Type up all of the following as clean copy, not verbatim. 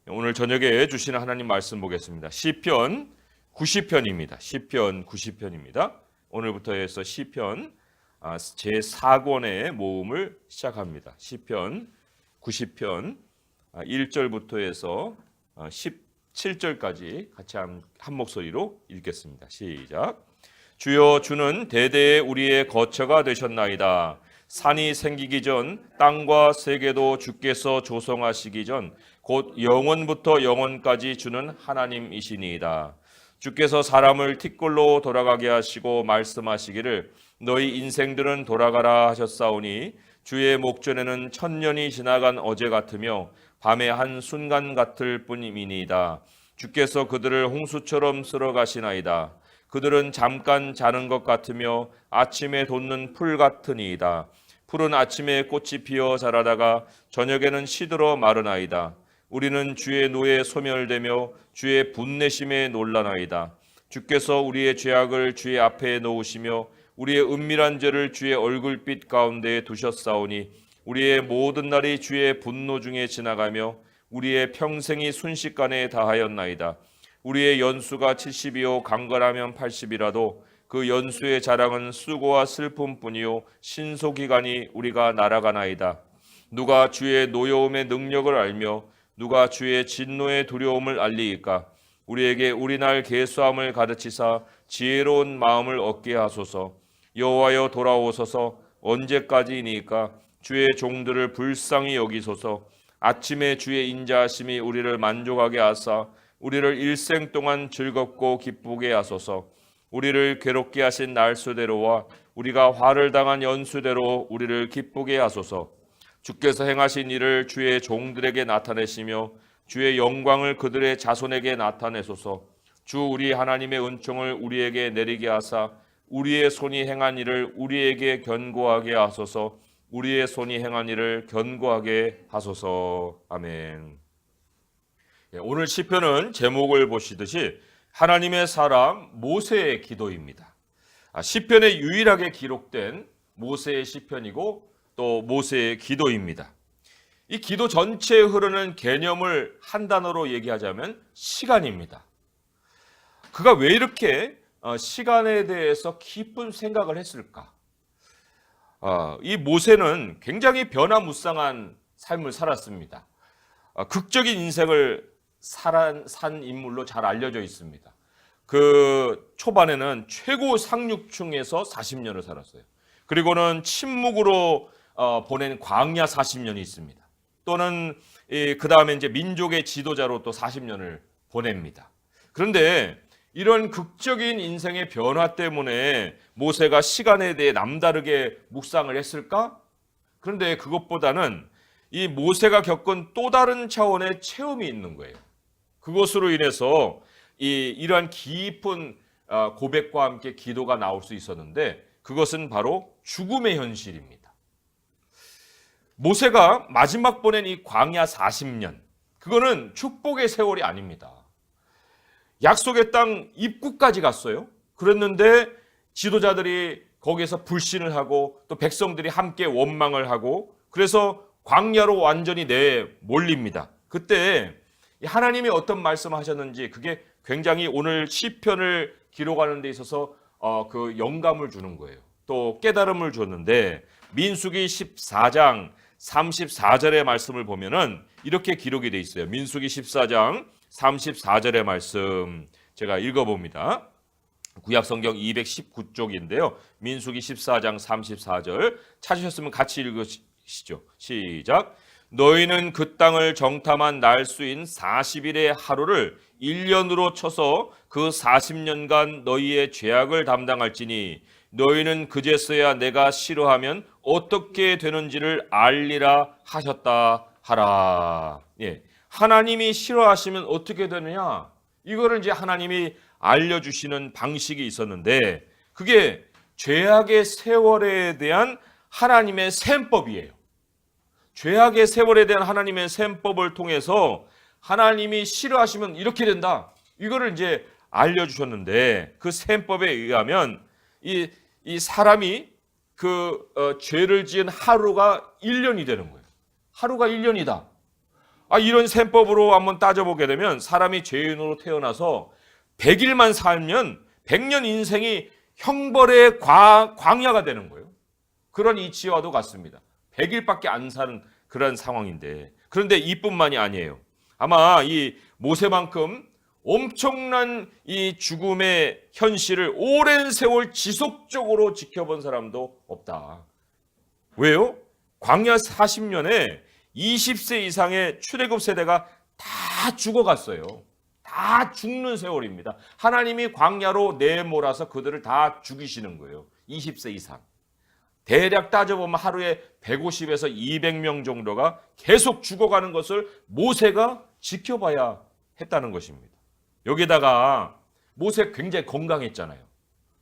오늘 저녁에 주시는 하나님 말씀 보겠습니다. 시편 90편입니다. 시편 90편입니다. 오늘부터 해서 시편 제4권의 모음을 시작합니다. 시편 90편 1절부터 해서 17절까지 같이 한 목소리로 읽겠습니다. 시작. 주여, 주는 대대에 우리의 거처가 되셨나이다. 산이 생기기 전 땅과 세계도 주께서 조성하시기 전 곧 영원부터 영원까지 주는 하나님이시니이다. 주께서 사람을 티끌로 돌아가게 하시고 말씀하시기를 너희 인생들은 돌아가라 하셨사오니 주의 목전에는 천년이 지나간 어제 같으며 밤의 한 순간 같을 뿐이니이다. 주께서 그들을 홍수처럼 쓸어 가시나이다. 그들은 잠깐 자는 것 같으며 아침에 돋는 풀 같으니이다. 풀은 아침에 꽃이 피어 자라다가 저녁에는 시들어 마르나이다. 우리는 주의 노에 소멸되며 주의 분내심에 놀라나이다. 주께서 우리의 죄악을 주의 앞에 놓으시며 우리의 은밀한 죄를 주의 얼굴빛 가운데에 두셨사오니 우리의 모든 날이 주의 분노 중에 지나가며 우리의 평생이 순식간에 다하였나이다. 우리의 연수가 70이요 강건하면 80이라도 그 연수의 자랑은 수고와 슬픔뿐이요 신소기간이 우리가 날아가나이다. 누가 주의 노여움의 능력을 알며 누가 주의 진노의 두려움을 알리이까? 우리에게 우리날 계수함을 가르치사 지혜로운 마음을 얻게 하소서. 여호와여 돌아오소서. 언제까지이니까? 주의 종들을 불쌍히 여기소서. 아침에 주의 인자하심이 우리를 만족하게 하사 우리를 일생 동안 즐겁고 기쁘게 하소서. 우리를 괴롭게 하신 날수대로와 우리가 화를 당한 연수대로 우리를 기쁘게 하소서. 주께서 행하신 일을 주의 종들에게 나타내시며 주의 영광을 그들의 자손에게 나타내소서. 주 우리 하나님의 은총을 우리에게 내리게 하사 우리의 손이 행한 일을 우리에게 견고하게 하소서. 우리의 손이 행한 일을 견고하게 하소서. 아멘. 오늘 시편은 제목을 보시듯이 하나님의 사람 모세의 기도입니다. 시편에 유일하게 기록된 모세의 시편이고 또 모세의 기도입니다. 이 기도 전체에 흐르는 개념을 한 단어로 얘기하자면 시간입니다. 그가 왜 이렇게 시간에 대해서 깊은 생각을 했을까? 이 모세는 굉장히 변화무쌍한 삶을 살았습니다. 극적인 인생을 산 인물로 잘 알려져 있습니다. 그 초반에는 최고 상류층에서 40년을 살았어요. 그리고는 침묵으로 보낸 광야 40년이 있습니다. 또는 그 다음에 이제 민족의 지도자로 또 40년을 보냅니다. 그런데 이런 극적인 인생의 변화 때문에 모세가 시간에 대해 남다르게 묵상을 했을까? 그런데 그것보다는 이 모세가 겪은 또 다른 차원의 체험이 있는 거예요. 그것으로 인해서 이러한 깊은 고백과 함께 기도가 나올 수 있었는데 그것은 바로 죽음의 현실입니다. 모세가 마지막 보낸 이 광야 40년, 그거는 축복의 세월이 아닙니다. 약속의 땅 입구까지 갔어요. 그랬는데 지도자들이 거기에서 불신을 하고 또 백성들이 함께 원망을 하고 그래서 광야로 완전히 내몰립니다. 그때 하나님이 어떤 말씀을 하셨는지 그게 굉장히 오늘 시편을 기록하는 데 있어서 그 영감을 주는 거예요. 또 깨달음을 줬는데 민수기 14장 34절의 말씀을 보면은 이렇게 기록이 돼 있어요. 민수기 14장 34절의 말씀 제가 읽어봅니다. 구약성경 219쪽인데요. 민수기 14장 34절 찾으셨으면 같이 읽으시죠. 시작. 너희는 그 땅을 정탐한 날수인 40일의 하루를 1년으로 쳐서 그 40년간 너희의 죄악을 담당할지니 너희는 그제서야 내가 싫어하면 어떻게 되는지를 알리라 하셨다 하라. 예. 하나님이 싫어하시면 어떻게 되느냐? 이거를 이제 하나님이 알려주시는 방식이 있었는데 그게 죄악의 세월에 대한 하나님의 셈법이에요. 죄악의 세월에 대한 하나님의 셈법을 통해서 하나님이 싫어하시면 이렇게 된다. 이거를 이제 알려주셨는데 그 셈법에 의하면 이 사람이 죄를 지은 하루가 1년이 되는 거예요. 하루가 1년이다. 이런 셈법으로 한번 따져보게 되면 사람이 죄인으로 태어나서 100일만 살면 100년 인생이 형벌의 광야가 되는 거예요. 그런 이치와도 같습니다. 100일밖에 안 사는 그런 상황인데, 그런데 이뿐만이 아니에요. 아마 이 모세만큼 엄청난 이 죽음의 현실을 오랜 세월 지속적으로 지켜본 사람도 없다. 왜요? 광야 40년에 20세 이상의 출애굽 세대가 다 죽어갔어요. 다 죽는 세월입니다. 하나님이 광야로 내몰아서 그들을 다 죽이시는 거예요. 20세 이상. 대략 따져보면 하루에 150에서 200명 정도가 계속 죽어가는 것을 모세가 지켜봐야 했다는 것입니다. 여기다가 모세 굉장히 건강했잖아요.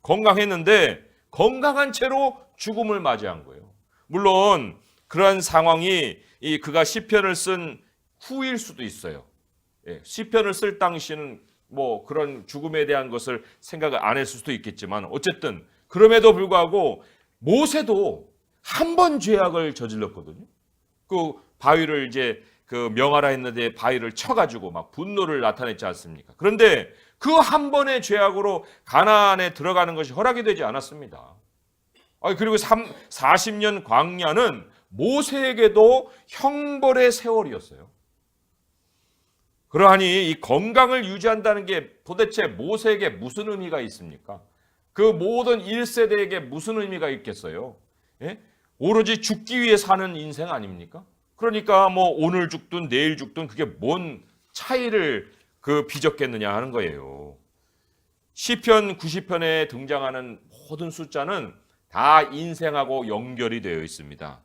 건강했는데 건강한 채로 죽음을 맞이한 거예요. 물론 그러한 상황이 그가 시편을 쓴 후일 수도 있어요. 시편을 쓸 당시는 뭐 그런 죽음에 대한 것을 생각을 안 했을 수도 있겠지만, 어쨌든 그럼에도 불구하고 모세도 한 번 죄악을 저질렀거든요. 그 바위를 이제 그 명하라 했는데 바위를 쳐가지고 막 분노를 나타냈지 않습니까? 그런데 그 한 번의 죄악으로 가나안에 들어가는 것이 허락이 되지 않았습니다. 그리고 40년 광야는 모세에게도 형벌의 세월이었어요. 그러하니 이 건강을 유지한다는 게 도대체 모세에게 무슨 의미가 있습니까? 그 모든 1세대에게 무슨 의미가 있겠어요? 오로지 죽기 위해 사는 인생 아닙니까? 그러니까 뭐 오늘 죽든 내일 죽든 그게 뭔 차이를 빚었겠느냐 하는 거예요. 시편 90편에 등장하는 모든 숫자는 다 인생하고 연결이 되어 있습니다.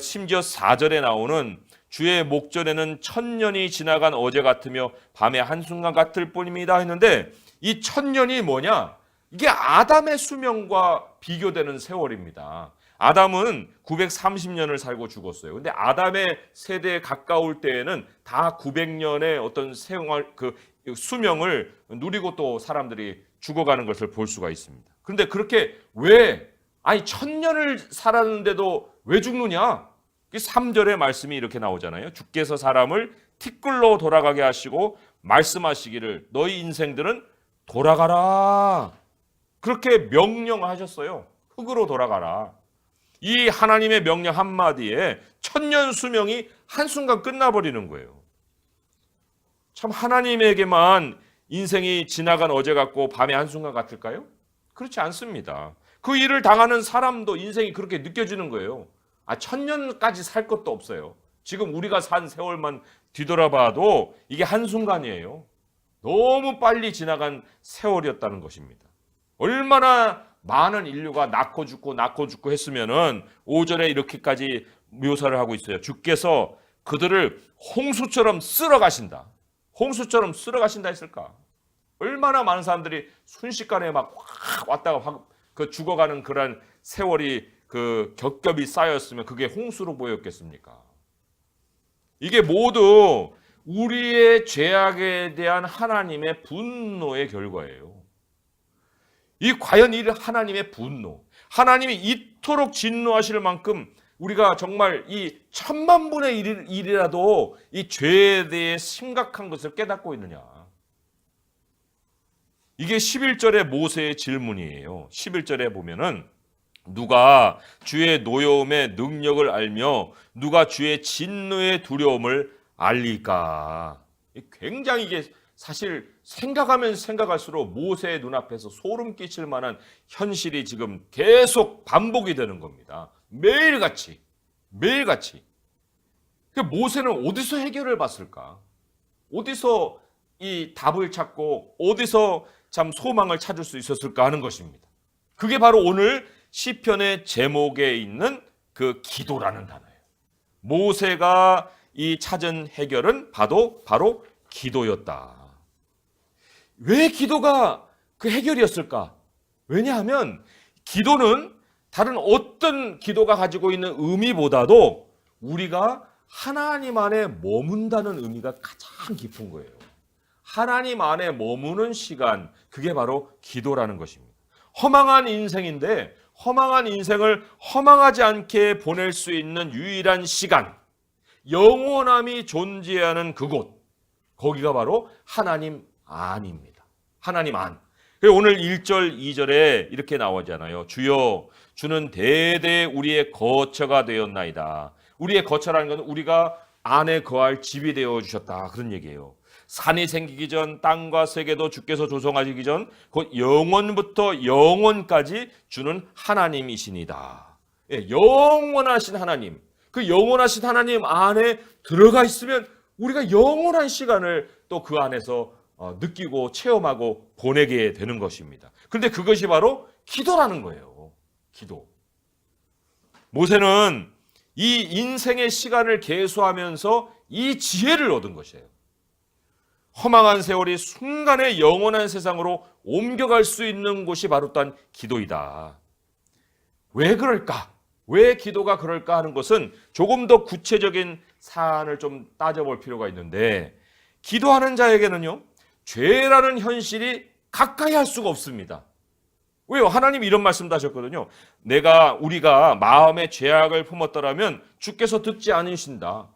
심지어 4절에 나오는 주의 목전에는 1000년이 지나간 어제 같으며 밤의 한순간 같을 뿐입니다 했는데, 이 1000년이 뭐냐? 이게 아담의 수명과 비교되는 세월입니다. 아담은 930년을 살고 죽었어요. 근데 아담의 세대에 가까울 때에는 다 900년의 어떤 생활, 수명을 누리고 또 사람들이 죽어가는 것을 볼 수가 있습니다. 그런데 그렇게 1000년을 살았는데도 왜 죽느냐? 3절의 말씀이 이렇게 나오잖아요. 주께서 사람을 티끌로 돌아가게 하시고 말씀하시기를 너희 인생들은 돌아가라. 그렇게 명령하셨어요. 흙으로 돌아가라. 이 하나님의 명령 한마디에 1000년 수명이 한순간 끝나버리는 거예요. 참 하나님에게만 인생이 지나간 어제 같고 밤의 한순간 같을까요? 그렇지 않습니다. 그 일을 당하는 사람도 인생이 그렇게 느껴지는 거예요. 1000년까지 살 것도 없어요. 지금 우리가 산 세월만 뒤돌아봐도 이게 한순간이에요. 너무 빨리 지나간 세월이었다는 것입니다. 얼마나 많은 인류가 낳고 죽고 했으면은 5절에 이렇게까지 묘사를 하고 있어요. 주께서 그들을 홍수처럼 쓸어 가신다. 홍수처럼 쓸어 가신다 했을까? 얼마나 많은 사람들이 순식간에 막 확 왔다가 죽어가는 그런 세월이 겹겹이 쌓였으면 그게 홍수로 보였겠습니까? 이게 모두 우리의 죄악에 대한 하나님의 분노의 결과예요. 과연 이 하나님의 분노, 하나님이 이토록 진노하실 만큼 우리가 정말 이 1000만분의 1이라도 이 죄에 대해 심각한 것을 깨닫고 있느냐? 이게 11절의 모세의 질문이에요. 11절에 보면은 누가 주의 노여움의 능력을 알며 누가 주의 진노의 두려움을 알릴까? 굉장히 이게 사실 생각하면 생각할수록 모세의 눈앞에서 소름 끼칠 만한 현실이 지금 계속 반복이 되는 겁니다. 매일같이. 모세는 어디서 해결을 봤을까? 어디서 이 답을 찾고 어디서 참 소망을 찾을 수 있었을까 하는 것입니다. 그게 바로 오늘 시편의 제목에 있는 그 기도라는 단어예요. 모세가 이 찾은 해결은 바로 기도였다. 왜 기도가 그 해결이었을까? 왜냐하면 기도는 다른 어떤 기도가 가지고 있는 의미보다도 우리가 하나님 안에 머문다는 의미가 가장 깊은 거예요. 하나님 안에 머무는 시간, 그게 바로 기도라는 것입니다. 허망한 인생인데 허망한 인생을 허망하지 않게 보낼 수 있는 유일한 시간, 영원함이 존재하는 그곳, 거기가 바로 하나님 안입니다. 하나님 안. 오늘 1절, 2절에 이렇게 나오잖아요. 주여, 주는 대대 우리의 거처가 되었나이다. 우리의 거처라는 것은 우리가 안에 거할 집이 되어 주셨다, 그런 얘기예요. 산이 생기기 전, 땅과 세계도 주께서 조성하시기 전, 곧 영원부터 영원까지 주는 하나님이시니다. 예, 영원하신 하나님, 그 영원하신 하나님 안에 들어가 있으면 우리가 영원한 시간을 또 그 안에서 느끼고 체험하고 보내게 되는 것입니다. 그런데 그것이 바로 기도라는 거예요. 기도. 모세는 이 인생의 시간을 계수하면서 이 지혜를 얻은 것이에요. 허망한 세월이 순간에 영원한 세상으로 옮겨갈 수 있는 곳이 바로 또한 기도이다. 왜 그럴까? 왜 기도가 그럴까 하는 것은 조금 더 구체적인 사안을 좀 따져볼 필요가 있는데, 기도하는 자에게는요, 죄라는 현실이 가까이 할 수가 없습니다. 왜요? 하나님이 이런 말씀도 하셨거든요. 우리가 마음에 죄악을 품었더라면 주께서 듣지 않으신다.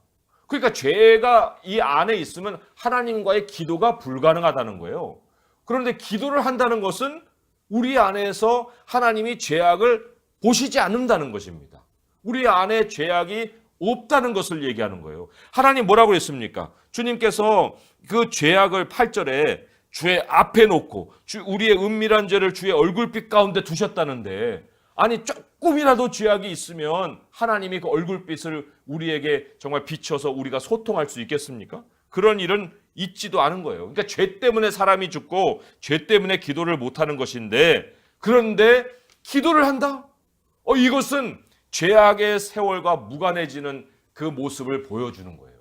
그러니까 죄가 이 안에 있으면 하나님과의 기도가 불가능하다는 거예요. 그런데 기도를 한다는 것은 우리 안에서 하나님이 죄악을 보시지 않는다는 것입니다. 우리 안에 죄악이 없다는 것을 얘기하는 거예요. 하나님 뭐라고 했습니까? 주님께서 그 죄악을 8절에 주의 앞에 놓고 우리의 은밀한 죄를 주의 얼굴빛 가운데 두셨다는데, 아니 조금이라도 죄악이 있으면 하나님이 그 얼굴빛을 우리에게 정말 비춰서 우리가 소통할 수 있겠습니까? 그런 일은 있지도 않은 거예요. 그러니까 죄 때문에 사람이 죽고 죄 때문에 기도를 못하는 것인데, 그런데 기도를 한다? 이것은 죄악의 세월과 무관해지는 그 모습을 보여주는 거예요.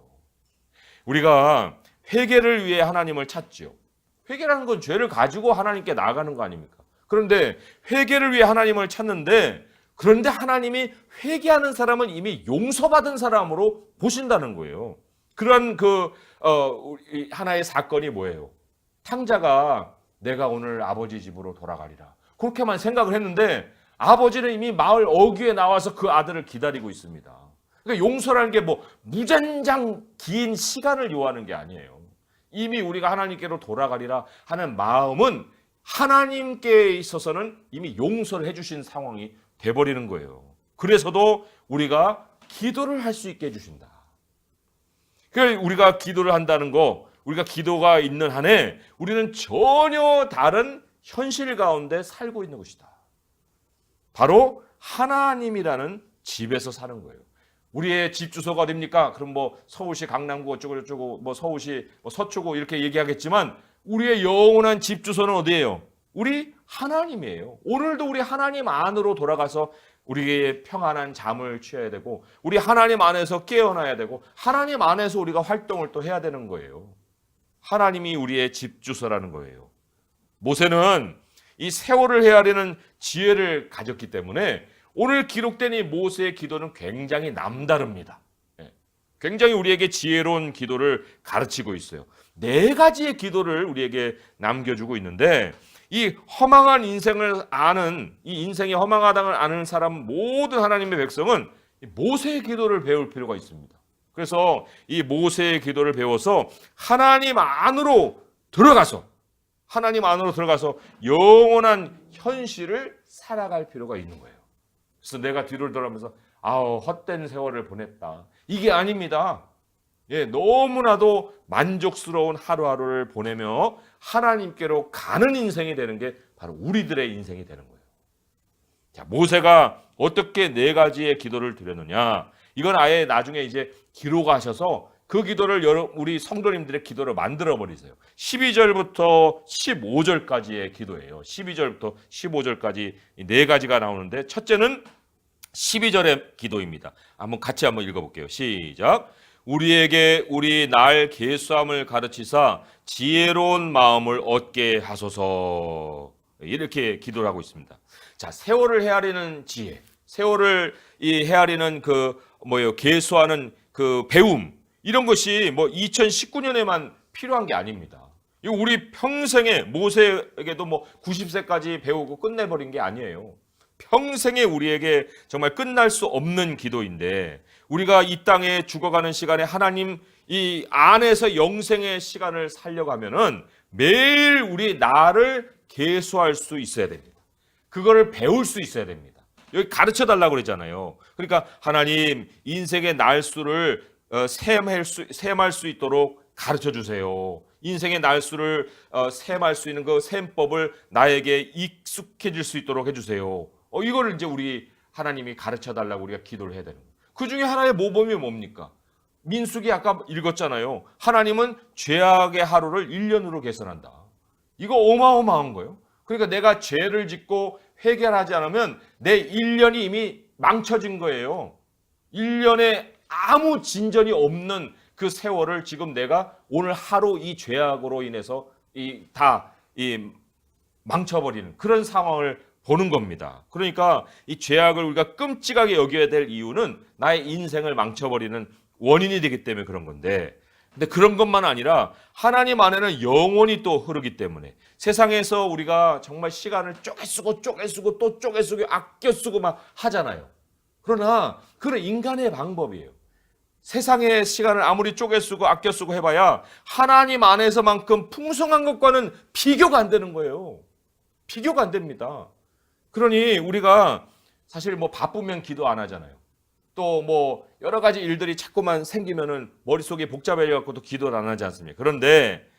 우리가 회개를 위해 하나님을 찾지요. 회개라는 건 죄를 가지고 하나님께 나아가는 거 아닙니까? 그런데 회개를 위해 하나님을 찾는데, 그런데 하나님이 회개하는 사람은 이미 용서받은 사람으로 보신다는 거예요. 그런 하나의 사건이 뭐예요? 탕자가 내가 오늘 아버지 집으로 돌아가리라, 그렇게만 생각을 했는데 아버지는 이미 마을 어귀에 나와서 그 아들을 기다리고 있습니다. 그러니까 용서라는 게 무진장 긴 시간을 요하는 게 아니에요. 이미 우리가 하나님께로 돌아가리라 하는 마음은 하나님께 있어서는 이미 용서를 해주신 상황이 돼버리는 거예요. 그래서도 우리가 기도를 할 수 있게 해주신다. 그러니까 우리가 기도를 한다는 거, 우리가 기도가 있는 한에 우리는 전혀 다른 현실 가운데 살고 있는 것이다. 바로 하나님이라는 집에서 사는 거예요. 우리의 집 주소가 어딥니까? 그럼 서울시 강남구 어쩌고 서울시 서초구 이렇게 얘기하겠지만, 우리의 영원한 집 주소는 어디예요? 우리 하나님이에요. 오늘도 우리 하나님 안으로 돌아가서 우리의 평안한 잠을 취해야 되고, 우리 하나님 안에서 깨어나야 되고, 하나님 안에서 우리가 활동을 또 해야 되는 거예요. 하나님이 우리의 집 주소라는 거예요. 모세는 이 세월을 헤아리는 지혜를 가졌기 때문에 오늘 기록된 이 모세의 기도는 굉장히 남다릅니다. 굉장히 우리에게 지혜로운 기도를 가르치고 있어요. 4가지의 기도를 우리에게 남겨주고 있는데, 이 허망한 인생을 아는, 이 인생이 허망하다는 아는 사람, 모든 하나님의 백성은 모세의 기도를 배울 필요가 있습니다. 그래서 이 모세의 기도를 배워서 하나님 안으로 들어가서 영원한 현실을 살아갈 필요가 있는 거예요. 그래서 내가 뒤를 돌아보면서 헛된 세월을 보냈다, 이게 아닙니다. 너무나도 만족스러운 하루하루를 보내며 하나님께로 가는 인생이 되는 게 바로 우리들의 인생이 되는 거예요. 자, 모세가 어떻게 4가지의 기도를 드렸느냐? 이건 아예 나중에 이제 기록하셔서 그 기도를 우리 성도님들의 기도를 만들어 버리세요. 12절부터 15절까지의 기도예요. 12절부터 15절까지 4가지가 나오는데, 첫째는 12절의 기도입니다. 같이 한번 읽어볼게요. 시작. 우리에게 우리 날 계수함을 가르치사 지혜로운 마음을 얻게 하소서. 이렇게 기도를 하고 있습니다. 자, 세월을 헤아리는 지혜, 세월을 헤아리는 계수하는 그 배움, 이런 것이 2019년에만 필요한 게 아닙니다. 이거 우리 평생에, 모세에게도 90세까지 배우고 끝내버린 게 아니에요. 평생에 우리에게 정말 끝날 수 없는 기도인데, 우리가 이 땅에 죽어가는 시간에 하나님 이 안에서 영생의 시간을 살려가면은 매일 우리 나를 계수할 수 있어야 됩니다. 그거를 배울 수 있어야 됩니다. 여기 가르쳐 달라고 그러잖아요. 그러니까 하나님 인생의 날수를 셈할 수 있도록 가르쳐 주세요. 인생의 날수를 셈할 수 있는 그 셈법을 나에게 익숙해질 수 있도록 해주세요. 이거를 이제 우리 하나님이 가르쳐 달라고 우리가 기도를 해야 되는 거예요. 그 중에 하나의 모범이 뭡니까? 민수기 아까 읽었잖아요. 하나님은 죄악의 하루를 1년으로 계산한다. 이거 어마어마한 거예요. 그러니까 내가 죄를 짓고 회개하지 않으면 내 1년이 이미 망쳐진 거예요. 1년에 아무 진전이 없는 그 세월을 지금 내가 오늘 하루 이 죄악으로 인해서 다 망쳐버리는 그런 상황을 보는 겁니다. 그러니까 이 죄악을 우리가 끔찍하게 여겨야 될 이유는 나의 인생을 망쳐버리는 원인이 되기 때문에 그런 건데, 근데 그런 것만 아니라 하나님 안에는 영원히 또 흐르기 때문에 세상에서 우리가 정말 시간을 쪼개쓰고 또 쪼개쓰고 아껴 쓰고 막 하잖아요. 그러나 그건 인간의 방법이에요. 세상의 시간을 아무리 쪼개쓰고 아껴 쓰고 해봐야 하나님 안에서만큼 풍성한 것과는 비교가 안 되는 거예요. 비교가 안 됩니다. 그러니 우리가 사실 뭐 바쁘면 기도 안 하잖아요. 또 뭐 여러 가지 일들이 자꾸만 생기면은 머릿속이 복잡해져갖고도 기도를 안 하지 않습니까? 그런데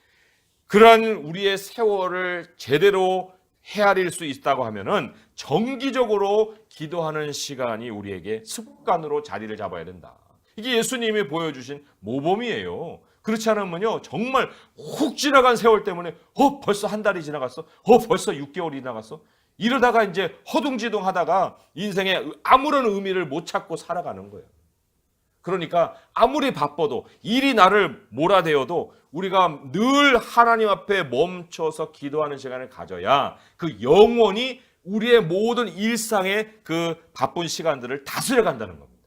그러한 우리의 세월을 제대로 헤아릴 수 있다고 하면은 정기적으로 기도하는 시간이 우리에게 습관으로 자리를 잡아야 된다. 이게 예수님이 보여주신 모범이에요. 그렇지 않으면요 정말 훅 지나간 세월 때문에 벌써 한 달이 지나갔어, 벌써 6개월이 지나갔어, 이러다가 이제 허둥지둥 하다가 인생에 아무런 의미를 못 찾고 살아가는 거예요. 그러니까 아무리 바빠도 일이 나를 몰아대어도 우리가 늘 하나님 앞에 멈춰서 기도하는 시간을 가져야 그 영원히 우리의 모든 일상의 그 바쁜 시간들을 다스려 간다는 겁니다.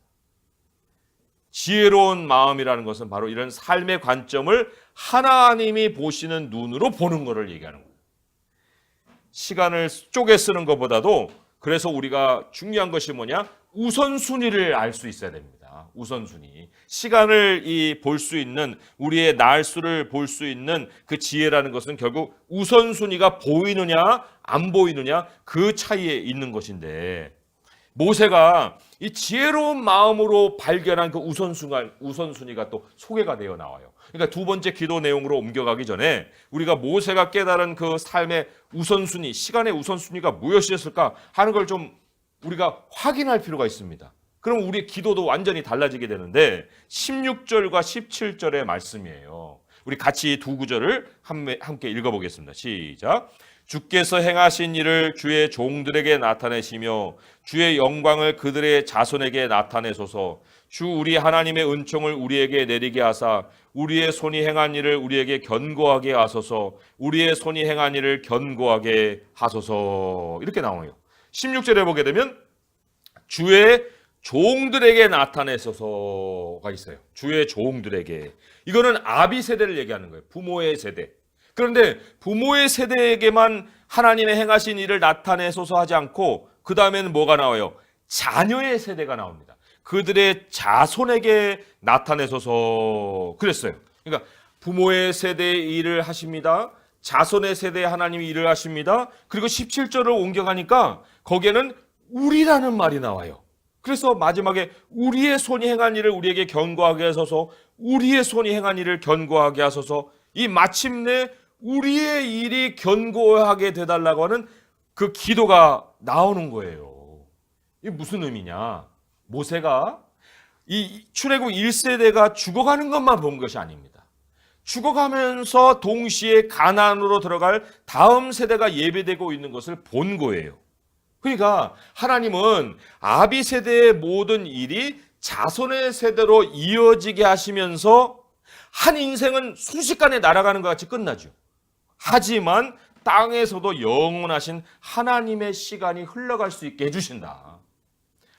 지혜로운 마음이라는 것은 바로 이런 삶의 관점을 하나님이 보시는 눈으로 보는 것을 얘기하는 거예요. 시간을 쪼개 쓰는 것보다도 그래서 우리가 중요한 것이 뭐냐? 우선순위를 알 수 있어야 됩니다. 우선순위. 시간을 볼 수 있는, 우리의 날수를 볼 수 있는 그 지혜라는 것은 결국 우선순위가 보이느냐 안 보이느냐 그 차이에 있는 것인데, 모세가 이 지혜로운 마음으로 발견한 그 우선순위가 또 소개가 되어 나와요. 그러니까 두 번째 기도 내용으로 옮겨가기 전에 우리가 모세가 깨달은 그 삶의 우선순위, 시간의 우선순위가 무엇이었을까 하는 걸 좀 우리가 확인할 필요가 있습니다. 그럼 우리의 기도도 완전히 달라지게 되는데 16절과 17절의 말씀이에요. 우리 같이 두 구절을 함께 읽어보겠습니다. 시작. 주께서 행하신 일을 주의 종들에게 나타내시며 주의 영광을 그들의 자손에게 나타내소서. 주 우리 하나님의 은총을 우리에게 내리게 하사 우리의 손이 행한 일을 우리에게 견고하게 하소서. 우리의 손이 행한 일을 견고하게 하소서. 이렇게 나와요. 16절에 보게 되면 주의 종들에게 나타내소서가 있어요. 주의 종들에게. 이거는 아비 세대를 얘기하는 거예요. 부모의 세대. 그런데 부모의 세대에게만 하나님의 행하신 일을 나타내소서 하지 않고 그 다음에는 뭐가 나와요? 자녀의 세대가 나옵니다. 그들의 자손에게 나타내소서 그랬어요. 그러니까 부모의 세대의 일을 하십니다. 자손의 세대에 하나님이 일을 하십니다. 그리고 17절을 옮겨가니까 거기에는 우리라는 말이 나와요. 그래서 마지막에 우리의 손이 행한 일을 우리에게 견고하게 하소서, 우리의 손이 행한 일을 견고하게 하소서. 이 마침내 우리의 일이 견고하게 되달라고 하는 그 기도가 나오는 거예요. 이게 무슨 의미냐? 모세가 이 출애굽 1세대가 죽어가는 것만 본 것이 아닙니다. 죽어가면서 동시에 가나안으로 들어갈 다음 세대가 예배되고 있는 것을 본 거예요. 그러니까 하나님은 아비 세대의 모든 일이 자손의 세대로 이어지게 하시면서 한 인생은 순식간에 날아가는 것 같이 끝나죠. 하지만 땅에서도 영원하신 하나님의 시간이 흘러갈 수 있게 해주신다.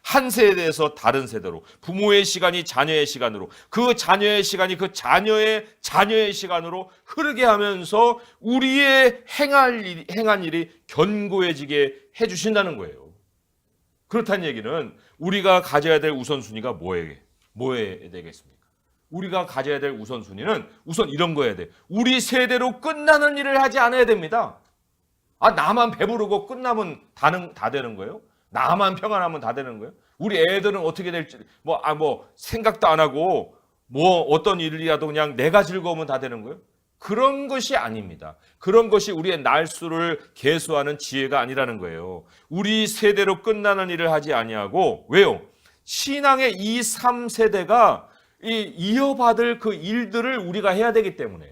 한 세대에서 다른 세대로, 부모의 시간이 자녀의 시간으로, 그 자녀의 시간이 그 자녀의 시간으로 흐르게 하면서 우리의 행한 일이 견고해지게 해주신다는 거예요. 그렇다는 얘기는 우리가 가져야 될 우선순위가 뭐에 되겠습니까? 우리가 가져야 될 우선순위는 우선 이런 거여야 돼. 우리 세대로 끝나는 일을 하지 않아야 됩니다. 나만 배부르고 끝나면 다 되는 거예요? 나만 평안하면 다 되는 거예요? 우리 애들은 어떻게 될지 생각도 안 하고 어떤 일이라도 그냥 내가 즐거우면 다 되는 거예요? 그런 것이 아닙니다. 그런 것이 우리의 날수를 계수하는 지혜가 아니라는 거예요. 우리 세대로 끝나는 일을 하지 아니하고 왜요? 신앙의 2, 3세대가 이어받을 그 일들을 우리가 해야 되기 때문에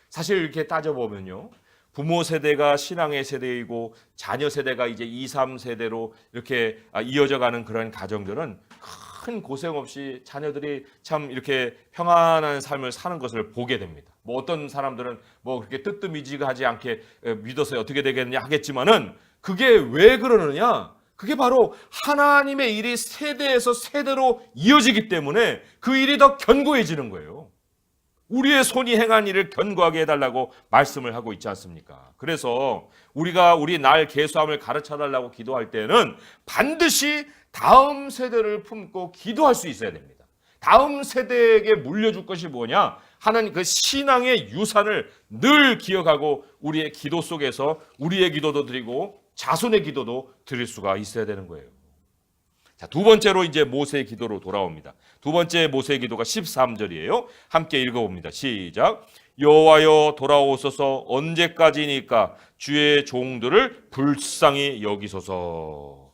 사실 이렇게 따져보면요. 부모 세대가 신앙의 세대이고 자녀 세대가 이제 2, 3세대로 이렇게 이어져가는 그런 가정들은 큰 고생 없이 자녀들이 참 이렇게 평안한 삶을 사는 것을 보게 됩니다. 어떤 사람들은 그렇게 뜨뜻미지하지 않게 믿어서 어떻게 되겠느냐 하겠지만은 그게 왜 그러느냐? 그게 바로 하나님의 일이 세대에서 세대로 이어지기 때문에 그 일이 더 견고해지는 거예요. 우리의 손이 행한 일을 견고하게 해달라고 말씀을 하고 있지 않습니까? 그래서 우리가 우리 날 계수함을 가르쳐달라고 기도할 때는 반드시 다음 세대를 품고 기도할 수 있어야 됩니다. 다음 세대에게 물려줄 것이 뭐냐? 하는 그 신앙의 유산을 늘 기억하고 우리의 기도 속에서 우리의 기도도 드리고 자손의 기도도 드릴 수가 있어야 되는 거예요. 자, 두 번째로 이제 모세의 기도로 돌아옵니다. 두 번째 모세의 기도가 13절이에요. 함께 읽어봅니다. 시작. 여호와여 돌아오소서 언제까지니까 주의 종들을 불쌍히 여기소서.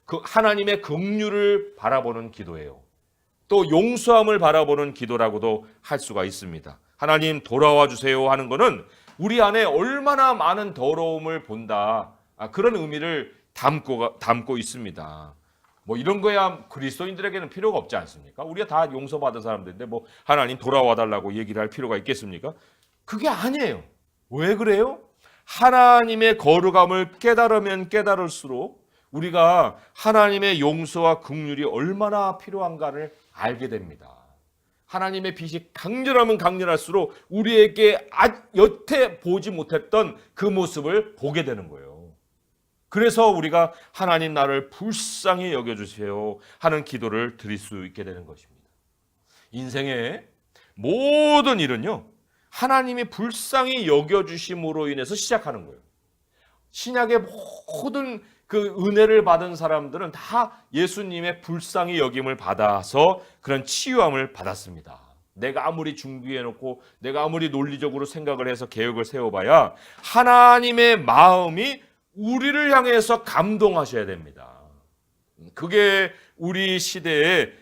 그 하나님의 긍휼을 바라보는 기도예요. 또 용서함을 바라보는 기도라고도 할 수가 있습니다. 하나님 돌아와 주세요 하는 것은 우리 안에 얼마나 많은 더러움을 본다. 그런 의미를 담고 있습니다. 이런 거야 그리스도인들에게는 필요가 없지 않습니까? 우리가 다 용서받은 사람들인데 하나님 돌아와 달라고 얘기를 할 필요가 있겠습니까? 그게 아니에요. 왜 그래요? 하나님의 거룩함을 깨달으면 깨달을수록 우리가 하나님의 용서와 긍휼이 얼마나 필요한가를 알게 됩니다. 하나님의 빛이 강렬하면 강렬할수록 우리에게 여태 보지 못했던 그 모습을 보게 되는 거예요. 그래서 우리가 하나님 나를 불쌍히 여겨주세요 하는 기도를 드릴 수 있게 되는 것입니다. 인생의 모든 일은요, 하나님이 불쌍히 여겨주심으로 인해서 시작하는 거예요. 신약의 모든 그 은혜를 받은 사람들은 다 예수님의 불쌍히 여김을 받아서 그런 치유함을 받았습니다. 내가 아무리 준비해놓고 내가 아무리 논리적으로 생각을 해서 계획을 세워봐야 하나님의 마음이 우리를 향해서 감동하셔야 됩니다. 그게 우리 시대에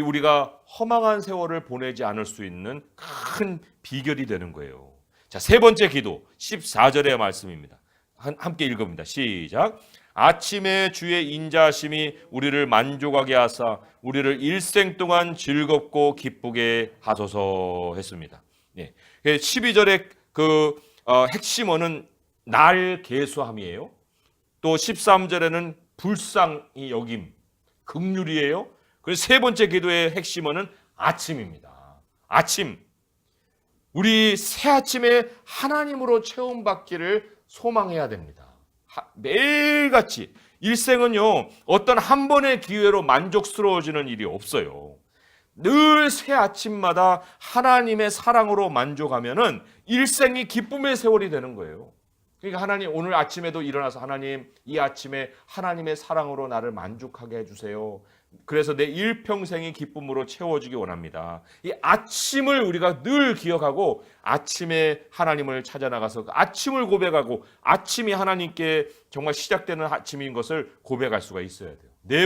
우리가 허망한 세월을 보내지 않을 수 있는 큰 비결이 되는 거예요. 자, 세 번째 기도 14절의 말씀입니다. 함께 읽어봅니다. 시작. 아침에 주의 인자하심이 우리를 만족하게 하사 우리를 일생 동안 즐겁고 기쁘게 하소서 했습니다. 12절의 핵심어는 날 계수함이에요. 또 13절에는 불쌍히 여김, 긍휼이에요. 그래서 세 번째 기도의 핵심어는 아침입니다. 아침. 우리 새 아침에 하나님으로 체험받기를 소망해야 됩니다. 매일같이. 일생은요, 어떤 한 번의 기회로 만족스러워지는 일이 없어요. 늘 새 아침마다 하나님의 사랑으로 만족하면은 일생이 기쁨의 세월이 되는 거예요. 그러니까 하나님 오늘 아침에도 일어나서 하나님 이 아침에 하나님의 사랑으로 나를 만족하게 해주세요. 그래서 내 일평생이 기쁨으로 채워주기 원합니다. 이 아침을 우리가 늘 기억하고 아침에 하나님을 찾아나가서 그 아침을 고백하고 아침이 하나님께 정말 시작되는 아침인 것을 고백할 수가 있어야 돼요. 네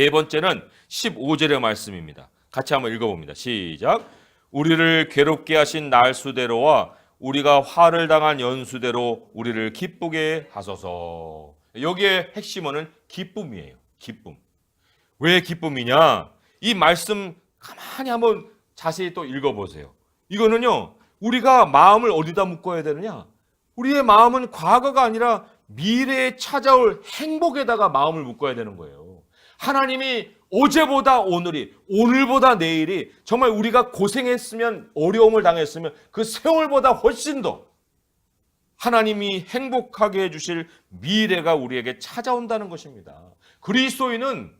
번째는 15절의 말씀입니다. 같이 한번 읽어봅니다. 시작. 우리를 괴롭게 하신 날수대로와 우리가 화를 당한 연수대로 우리를 기쁘게 하소서. 여기에 핵심어는 기쁨이에요. 기쁨. 왜 기쁨이냐? 이 말씀 가만히 한번 자세히 또 읽어보세요. 이거는요, 우리가 마음을 어디다 묶어야 되느냐? 우리의 마음은 과거가 아니라 미래에 찾아올 행복에다가 마음을 묶어야 되는 거예요. 하나님이 어제보다 오늘이, 오늘보다 내일이 정말 우리가 고생했으면 어려움을 당했으면 그 세월보다 훨씬 더 하나님이 행복하게 해주실 미래가 우리에게 찾아온다는 것입니다. 그리스도인은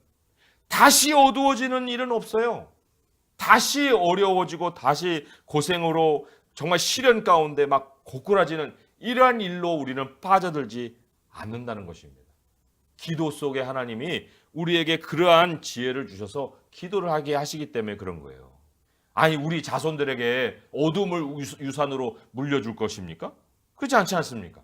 다시 어두워지는 일은 없어요. 다시 어려워지고 다시 고생으로 정말 시련 가운데 막 고꾸라지는 이러한 일로 우리는 빠져들지 않는다는 것입니다. 기도 속에 하나님이 우리에게 그러한 지혜를 주셔서 기도를 하게 하시기 때문에 그런 거예요. 아니, 우리 자손들에게 어둠을 유산으로 물려줄 것입니까? 그렇지 않지 않습니까?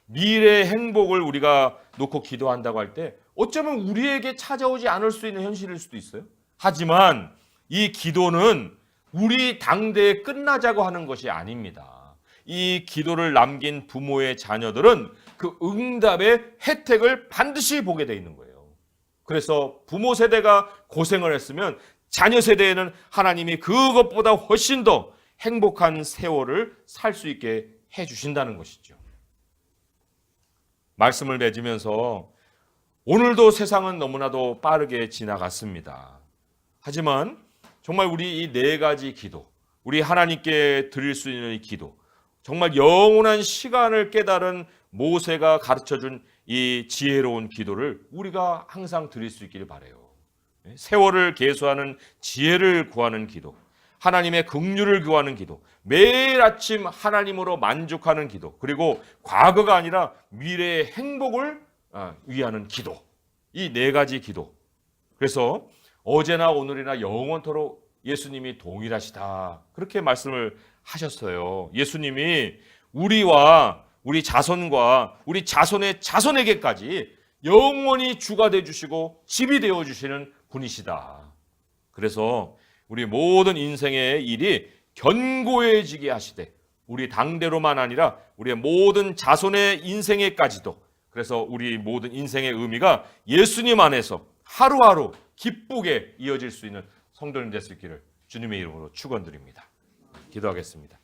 미래의 행복을 우리가 놓고 기도한다고 할 때 어쩌면 우리에게 찾아오지 않을 수 있는 현실일 수도 있어요. 하지만 이 기도는 우리 당대에 끝나자고 하는 것이 아닙니다. 이 기도를 남긴 부모의 자녀들은 그 응답의 혜택을 반드시 보게 돼 있는 거예요. 그래서 부모 세대가 고생을 했으면 자녀 세대에는 하나님이 그것보다 훨씬 더 행복한 세월을 살 수 있게 해주신다는 것이죠. 말씀을 맺으면서 오늘도 세상은 너무나도 빠르게 지나갔습니다. 하지만 정말 우리 이 네 가지 기도, 우리 하나님께 드릴 수 있는 이 기도, 정말 영원한 시간을 깨달은 모세가 가르쳐준 이 지혜로운 기도를 우리가 항상 드릴 수 있기를 바라요. 세월을 계수하는 지혜를 구하는 기도, 하나님의 긍휼을 구하는 기도, 매일 아침 하나님으로 만족하는 기도, 그리고 과거가 아니라 미래의 행복을 위하는 기도, 이 네 가지 기도. 그래서 어제나 오늘이나 영원토록 예수님이 동일하시다, 그렇게 말씀을 하셨어요. 예수님이 우리와 우리 자손과 우리 자손의 자손에게까지 영원히 주가 되어주시고 집이 되어주시는 분이시다. 그래서 우리 모든 인생의 일이 견고해지게 하시되 우리 당대로만 아니라 우리의 모든 자손의 인생에까지도, 그래서 우리 모든 인생의 의미가 예수님 안에서 하루하루 기쁘게 이어질 수 있는 성도님 될 수 있기를 주님의 이름으로 축원드립니다. 기도하겠습니다.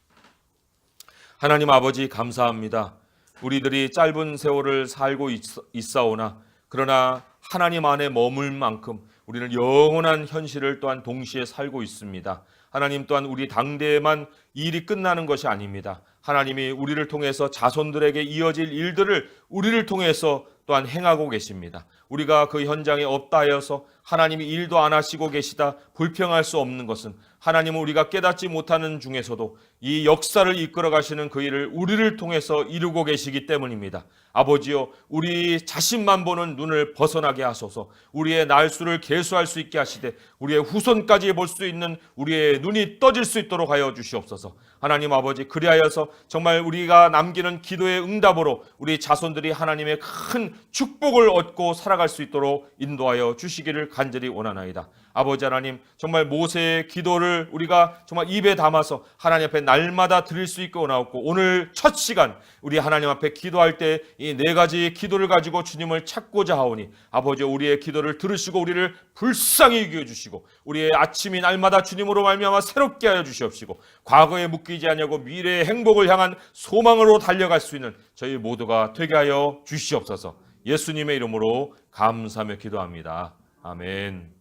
하나님 아버지, 감사합니다. 우리들이 짧은 세월을 살고 있사오나 그러나 하나님 안에 머물 만큼 우리는 영원한 현실을 또한 동시에 살고 있습니다. 하나님 또한 우리 당대에만 일이 끝나는 것이 아닙니다. 하나님이 우리를 통해서 자손들에게 이어질 일들을 우리를 통해서 또한 행하고 계십니다. 우리가 그 현장에 없다 하여서 하나님이 일도 안 하시고 계시다 불평할 수 없는 것은 하나님은 우리가 깨닫지 못하는 중에서도 이 역사를 이끌어 가시는 그 일을 우리를 통해서 이루고 계시기 때문입니다. 아버지여, 우리 자신만 보는 눈을 벗어나게 하소서. 우리의 날수를 계수할 수 있게 하시되 우리의 후손까지 볼 수 있는 우리의 눈이 떠질 수 있도록 하여 주시옵소서. 하나님 아버지, 그리하여서 정말 우리가 남기는 기도의 응답으로 우리 자손들이 하나님의 큰 축복을 얻고 살아갈 수 있도록 인도하여 주시기를 간절히 원하나이다. 아버지 하나님, 정말 모세의 기도를 우리가 정말 입에 담아서 하나님 앞에 날마다 드릴 수 있게 원하옵고, 오늘 첫 시간 우리 하나님 앞에 기도할 때 이 네 가지 기도를 가지고 주님을 찾고자 하오니 아버지, 우리의 기도를 들으시고 우리를 불쌍히 여겨 주시고 우리의 아침이 날마다 주님으로 말미암아 새롭게 하여 주시옵시고, 과거에 묶이지 아니하고 미래의 행복을 향한 소망으로 달려갈 수 있는 저희 모두가 되게 하여 주시옵소서. 예수님의 이름으로 감사하며 기도합니다. 아멘.